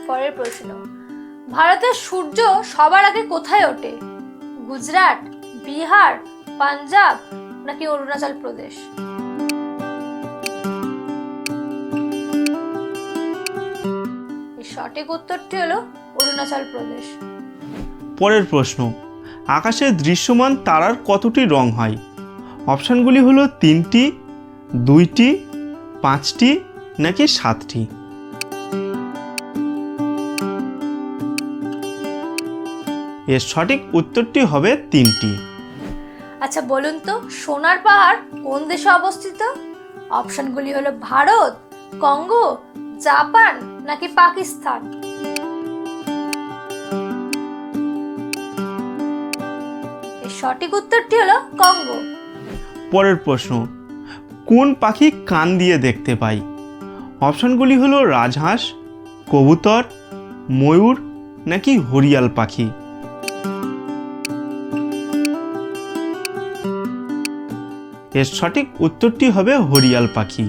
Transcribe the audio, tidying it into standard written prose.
পরের প্রশ্ন, ভারতের সূর্য সবার আগে কোথায় ওঠে? গুজরাট, বিহার, পাঞ্জাব নাকি অরুণাচল প্রদেশ? এর সঠিক উত্তরটি হলো অরুণাচল প্রদেশ। পরের প্রশ্ন, আকাশে দৃশ্যমান তারার কতটি রং হয়? অপশানগুলি হলো 3টি, 2টি, 5টি নাকি 7টি? এর সঠিক উত্তরটি হবে 3টি। আচ্ছা বলুন তো, সোনার পাহাড় কোন দেশে অবস্থিত? অপশনগুলি হলো ভারত, কঙ্গো, জাপান নাকি পাকিস্তান? এর সঠিক উত্তরটি হলো কঙ্গো। পরের প্রশ্ন, কোন পাখি কান দিয়ে দেখতে পাই? অপশানগুলি হলো রাজহাঁস, কবুতর, ময়ূর নাকি হরিয়াল পাখি? এর সঠিক উত্তরটি হবে হরিয়াল পাখি।